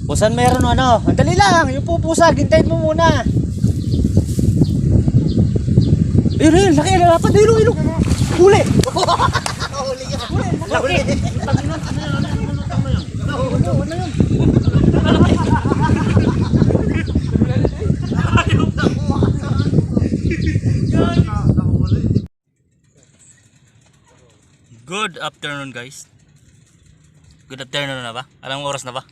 O saan meron ano? Andali lang, yung pupusa, gintayin mo muna. Ayun, ayun, laki, lalapan, ilong, ilong. Huli! Huli ka. Laki! Good afternoon guys. Good afternoon na ba? Anong oras na ba?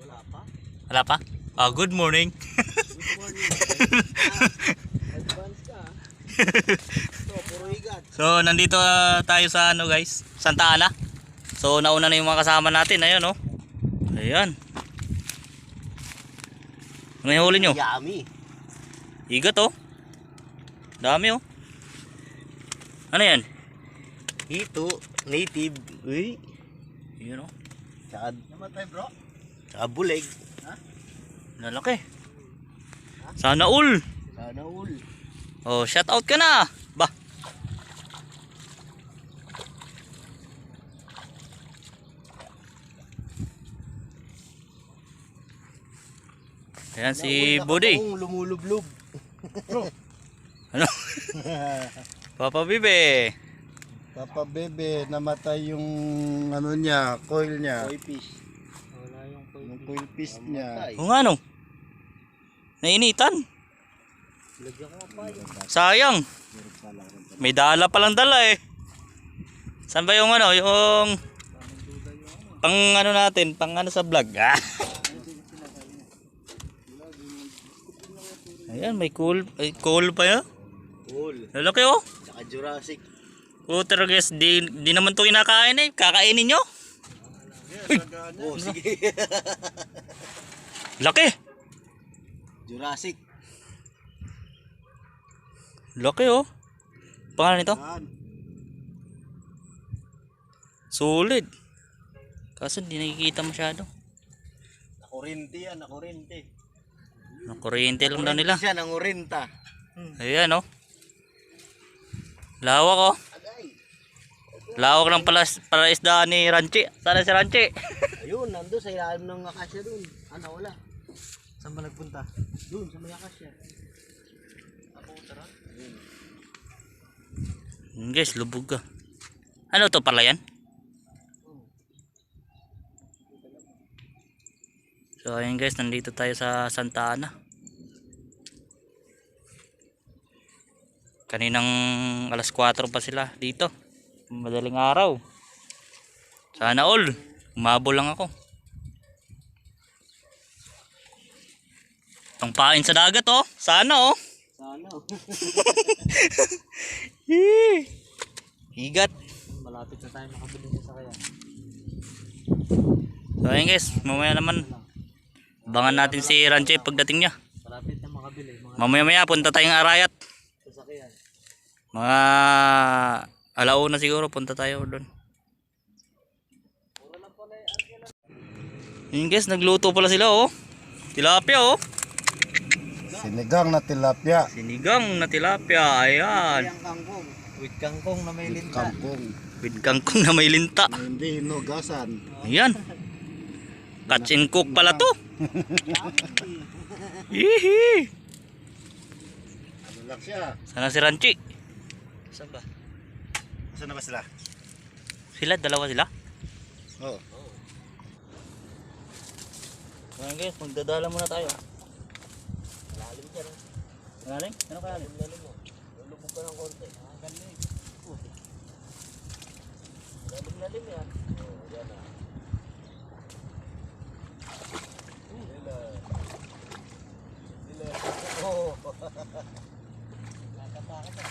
Wala pa. Wala pa? Ah, good morning. Good morning. Advance ka. So, puro higat. So, nandito tayo sa ano guys, Santa Ana. So, nauna na yung mga kasama natin. Ayan oh. Ayan. Ano yung huli nyo? Yummy. Igat oh. Dami oh. Ano yan? Ito, native. Uy. Yun oh. Tsaka, namatay bro? Tsaka buleg. Ha? Lalaki. Sana all. Sana all. Oh, shout out ka na. Ba. Ayan si Budi. Lumulublob. Ano? Papa Bibe. Papa Bebe, namatay yung ano niya, coil niya. Koi fish. Wala yung Yung coil piece niya. O nga no. Nainitan. Lagyan ko pa yun. Sayang. May dala palang dala eh. Saan ba yung ano, yung pang ano natin, pang ano sa vlog. Ah. Ayan, may cool pa yan. Cool. Lalaki oh. Tsaka Jurassic. Puter guys, di naman to kinakain eh. Kakainin nyo. Oh, sige. Laki. Jurassic. Laki oh. Pangalan nito? Solid. Kaso di nakikita masyado. Nakurinti yan, nakurinti. Nakuryente lang daw nila. Siya, nangurinta. Ayan oh. Lawak oh. Lawak ng palaisdaan ni Ranchi. Sana si Ranchi. Ayun, nandun sa ilalim ng akasya dun. Ano, wala. Saan ba nagpunta? Dun, sa may akasya. Ako, tara. Guys, lubog ka. Ano to pala yan? So ayun guys, nandito tayo sa Santa Ana. Kaninang alas 4 pa sila dito. Madaling araw. Sana all. Umabol lang ako. Pangpain sa dagat oh. Sana oh. Sana. Higat. Malapit na tayo makabili sa sakyan. So ayun guys, mamaya naman abangan natin si Ranche pagdating niya. Malapit na makabili. Mga Mamaya punta tayong Arayat. sasakyan. Mga alauna siguro punta tayo doon. Yun guys, nagluto pala sila oh. Tilapia oh. Sinigang na tilapia. Sinigang na tilapia. Ayan. Yung kangkong. With kangkong na may linta. Kampong. With kangkong na may linta. Hindi hinugasan. Ayan. Catch and cook pala to. Hihi. Ano lang siya? Sana si Ranchi. Saan ba? Saan na ba sila? Sila, dalawa sila. Oh. Ayan guys, magdadala muna tayo. Malalim ka rin. Malalim? Ano kaya? Malalim mo. Lulubog ka ng konti. Galing. Lalim yan. Oh, yan ah. Oh. Nakatakas ah.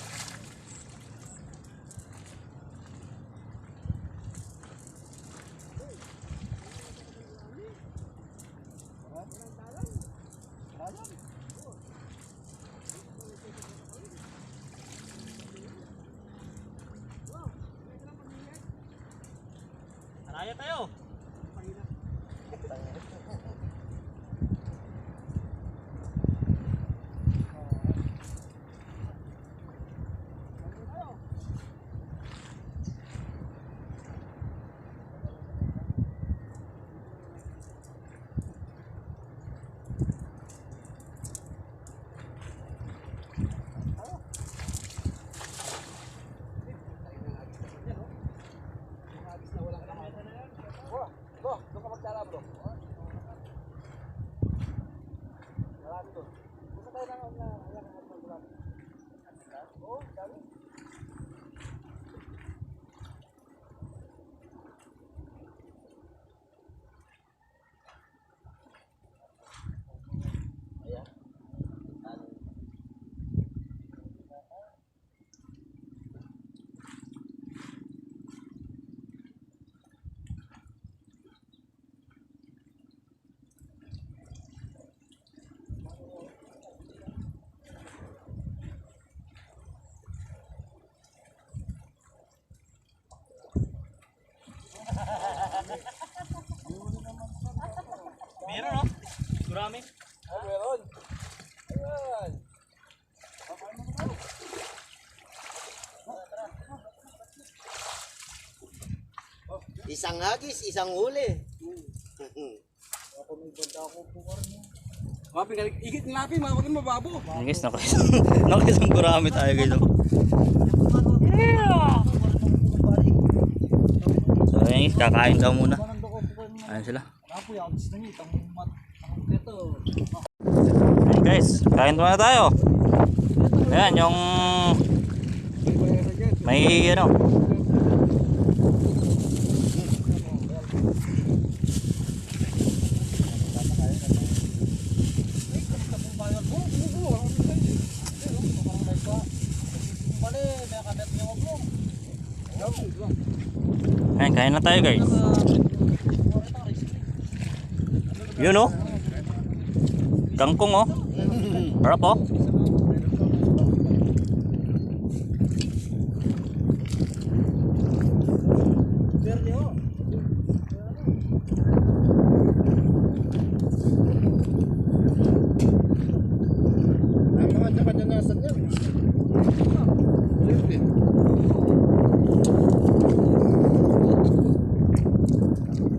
Araya tayo. Meron no? Marami. Meron. Ayan. Isang hagis, isang huli. Mga igit ng lapi, mga kunin mababo. Guys, nakisang gurami tayo guys. Oh. So ayun guys, kakain daw muna. Ayun sila. Ayun guys, kain muna tayo. Ayan yung may ano. Ayan, kain na tayo guys. Yun oh. Kangkong oh. Harap oh. Ang mga kanya-kanyasan niya.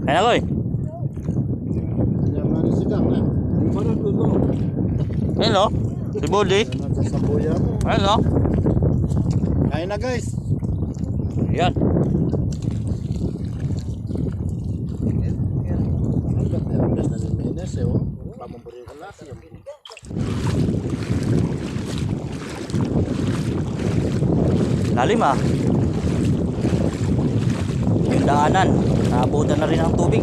Kain na koy. Yung ano sigang na. Ayun oh. Si Bully. Yan ang sasabuya mo. Ayun oh. Kain na guys. Ayan. Ang ganda yung best na ni Menes eh oh. Pamambari ka lang siya. Lalim ah. Yung daanan. Naabutan na rin ang tubig.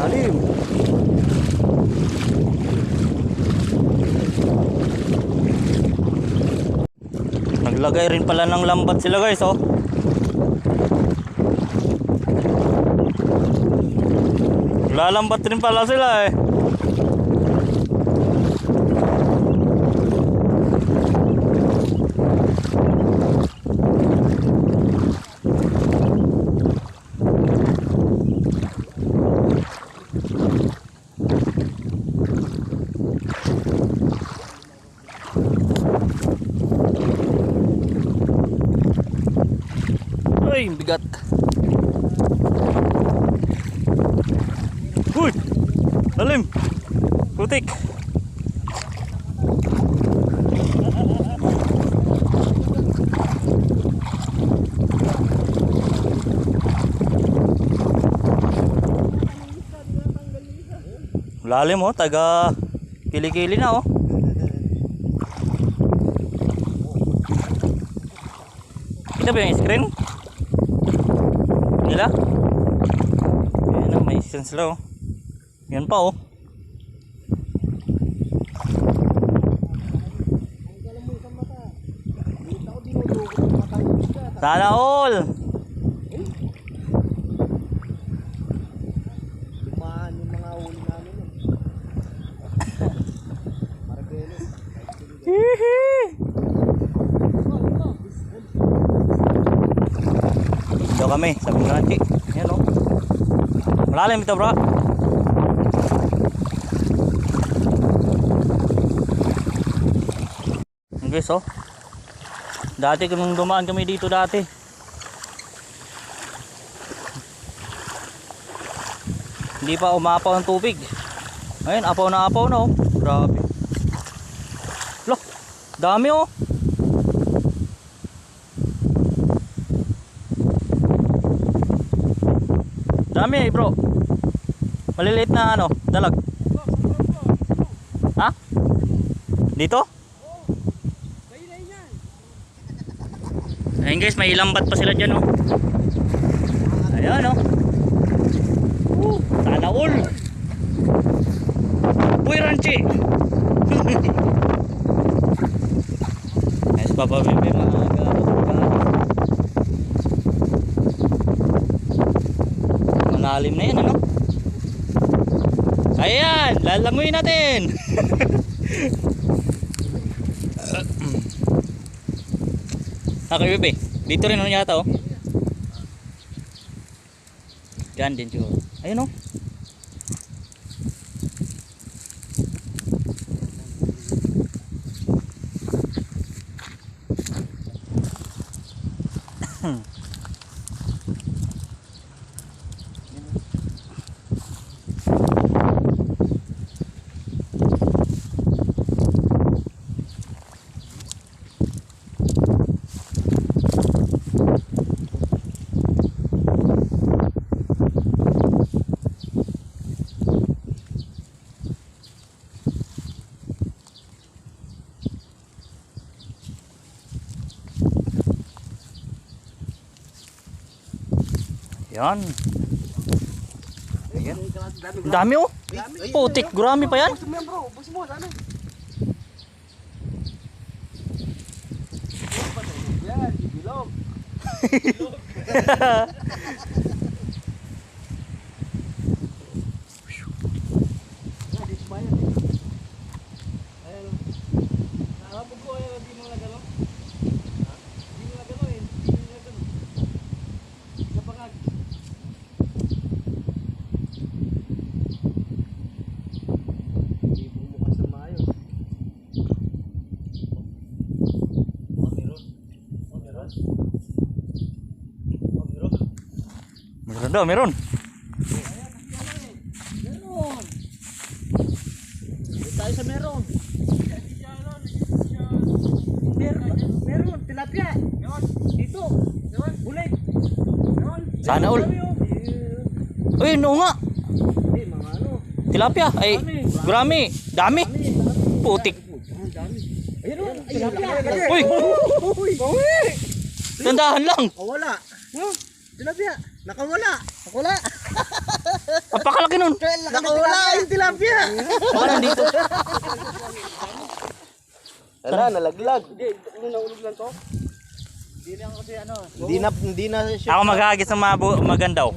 Lalim. Naglagay rin pala ng lambat sila guys oh. Lalambat rin pala sila eh. Ay, bigat. Uy! Lalim! Putik! Lalim oh, taga kili-kili na oh. Kita ba yung screen? Nila? Ayan na, may screen sila oh. Yan pa oh. Sana all! Lumaan yung mga huli namin eh. Marbeles. Dito kami sa Binganti. Yan oh. Malalim ito bro. Guys oh. Dati nung dumaan kami dito dati. Hindi pa umapaw ang tubig. Ayun, apaw na oh. Grabe. Loh, dami oh. Dami bro. Maliliit na ano, dalag. Ha? Dito? Ayun guys, may ilambat pa sila dyan oh. Ayan oh. Sana all. Uy Ranchi. Ayos pa pa bebe mga malalim na yan ano. Ayan, lalangoy natin. Okay bebe. Dito rin ano yata oh. Diyan din siguro. Ayun oh. Yan. Ayan. Ang dami oh. Putik, gurami pa yan. Bus mo yan bro, bus mo, ano? Yan, bilog. Yan, di sumaya. Ayan o. Nakapag ko, ayan, di mo nagano. Di mo nagano eh, di mo nagano. Kapangag. Hindi bumukas na maayos. Meron. Meron. Meron. Meron daw, meron. Meron. Dito tayo sa meron. Meron. Tilapia. Dito. Bulit. Sana all. Uy, no nga. Hindi, mga ano. Tilapia. Ay, gurami. Dami. Putik. Ayun, tilapia. Uy, tandahan lang. Nakawala. Tilapia. Nakawala. Nakawala. Napakalaki nun. Nakawala yung tilapia. Baka nandito. Wala, nalaglag. Hindi, naulog lang to. Hindi na kasi ano. Hindi na siya. Ako maghahagis ng maganda oh.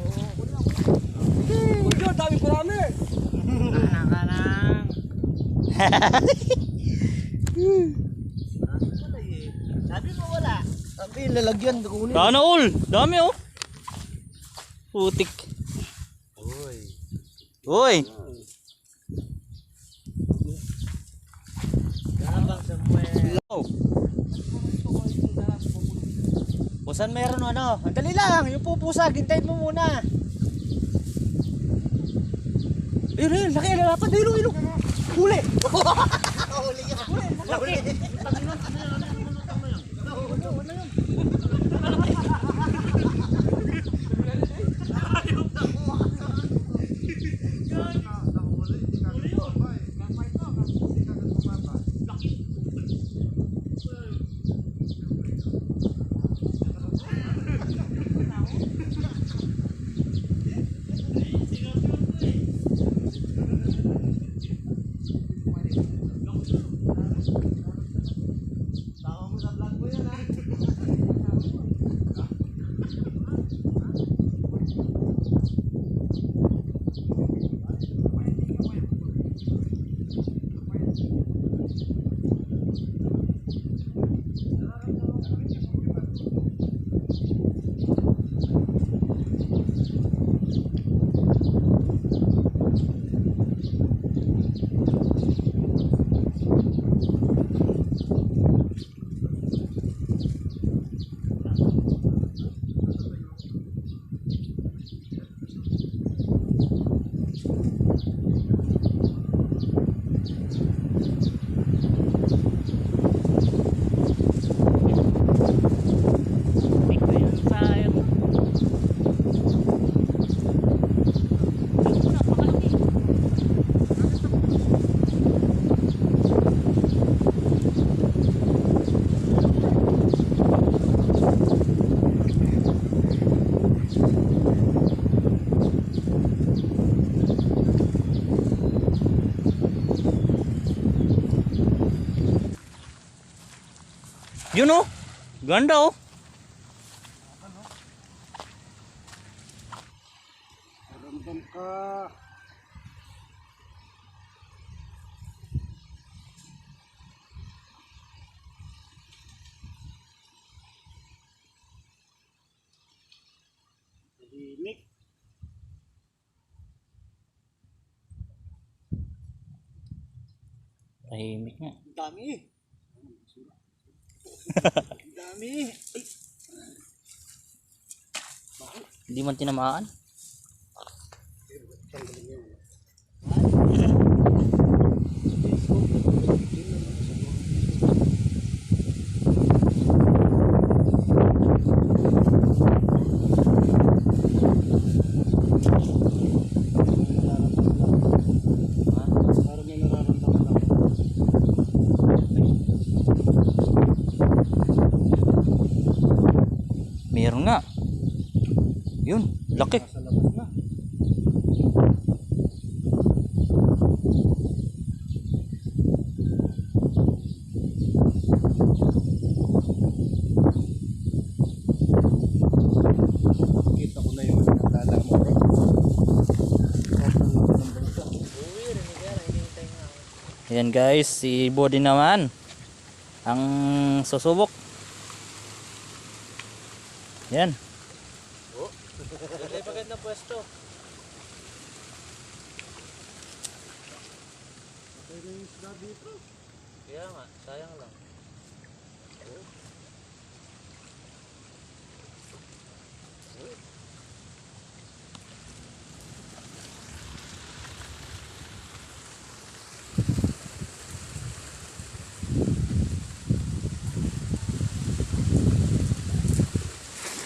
Uy, dami marami. Kanang. Sabi mo wala. Sabi lalagyan kunin. Sana all. Dami oh. Putik. Uy. Uy. Gabang sa puwe. Oh. Busan meron ano? Andali lang, yung pupusa, gintayin mo muna. Ayun, laki, lalapan. Ayun. Huli! Huli ka! Huli! Yun oh. Ganda oh. Ramdam ka. Tahimik nga. Ang dami. Ang dami. Ay, Hindi man tinamaan. parang may nararamdaman ako. Meron nga. Yun, laki. Sa labas na. Kita ko na yung nakala mo, bro. Ayan guys, si Body naman ang susubok. Yan. May magandang pwesto. Kaya nga, sayang lang.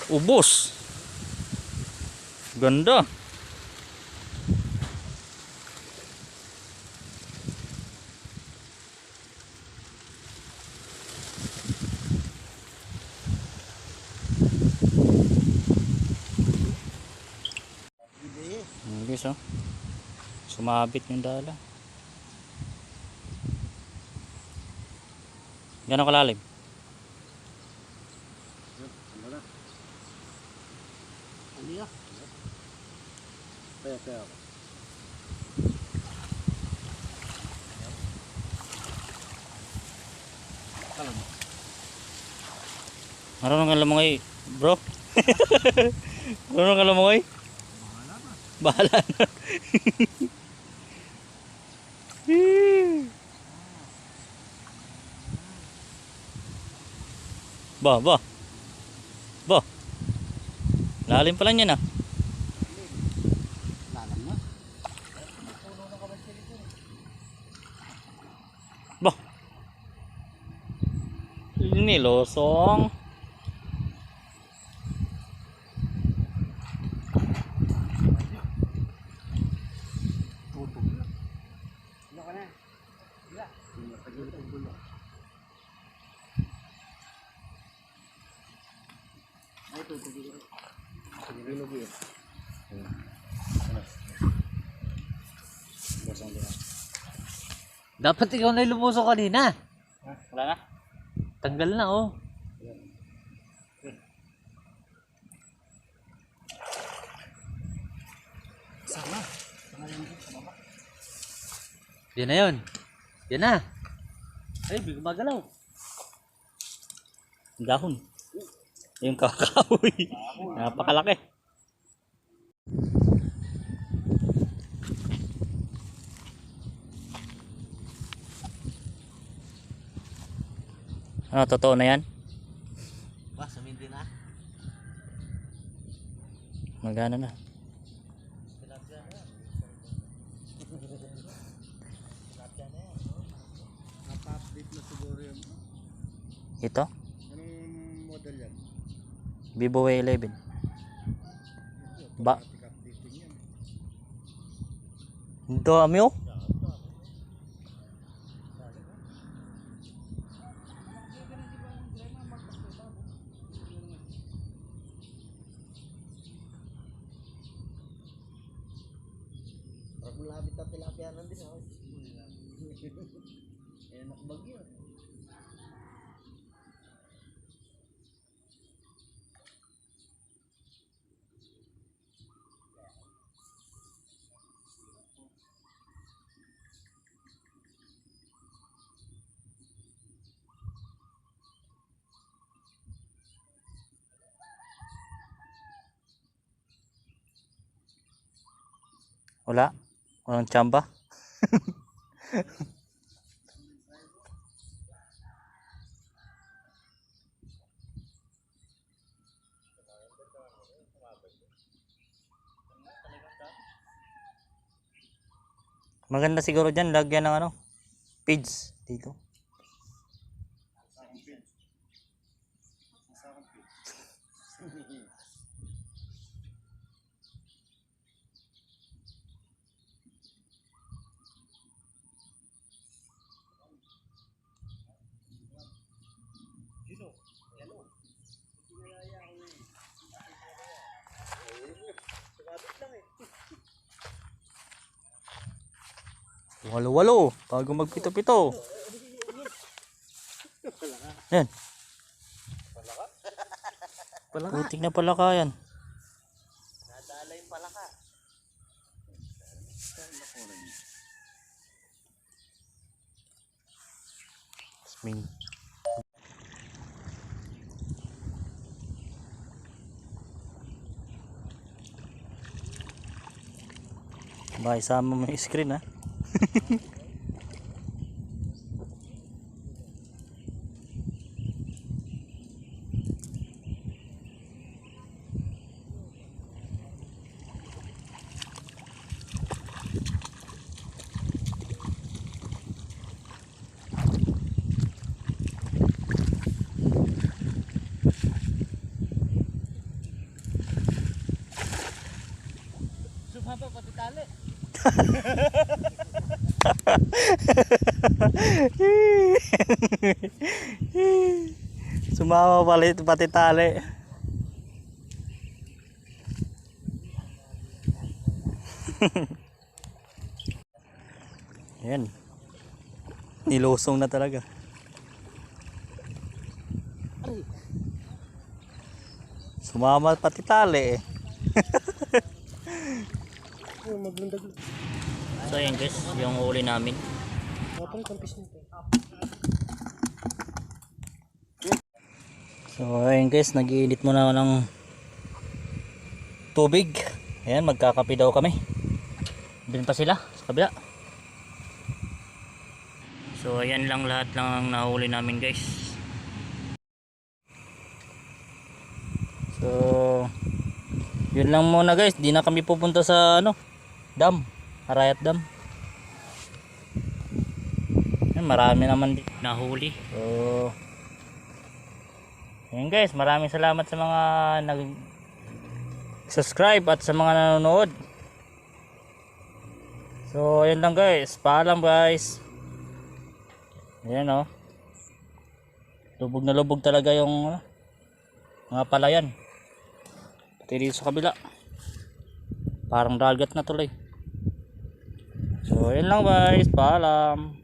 Ubos. Ganda. Guys, oh. Sumabit yung dala. Gano'ng kalalim? Ano yan? Kaya. Marunong ka lumangoy, bro? Marunong ka lumangoy? Bahala na. Ba. Lalim pala niyan ah. Lalam na. Ba. Ini losong. Tutog na. Ano ka na? Wala. Pinapagilip ang gulo. Ay, tutog na. Bilog yun. Dapat ikaw na lumuso kanina. Wala na. Tanggal na oh. Sana. Yan na yun. Yan na. Ay, biglang magalaw. Dahon. Yung kakahoy. Napakalaki. Ano, totoo na yan? Ba, sumindi na. Magana na. Napa-update na siguro yun. Ito? Anong model yan? Vivo Y11. Ba? Automatic updating yan. Ang dami oh. Pag malapit na tilapia din ako. Eh, nakbagyo. Wala. Walang tsamba. Maganda siguro dyan, lagyan ng ano, feeds dito. Walo-walo, bago magpito-pito. Yan. Putik na palaka yan. Nadala yung palaka. Sming. Ba, isama mo yung screen ha. Sumapa pati tali. Sumama pati tali. Yan. Nilusong na talaga. Sumama pati tali eh. So yan guys, yung huli namin. So ayun guys, nag-iinit muna ako ng tubig. Ayan, magkakape daw kami. Doon pa sila sa kabila. So ayan lang lahat lang ang nahuli namin guys. So yun lang muna guys, di na kami pupunta sa ano, dam, Arayat Dam. Ayan, marami naman nahuli. So ayan guys, maraming salamat sa mga nag-subscribe at sa mga nanonood. So ayan lang guys, paalam guys. Ayan o. Lubog na lubog talaga yung mga palayan. Pati dito sa kabila. Parang dagat na tuloy. So ayan lang guys, paalam.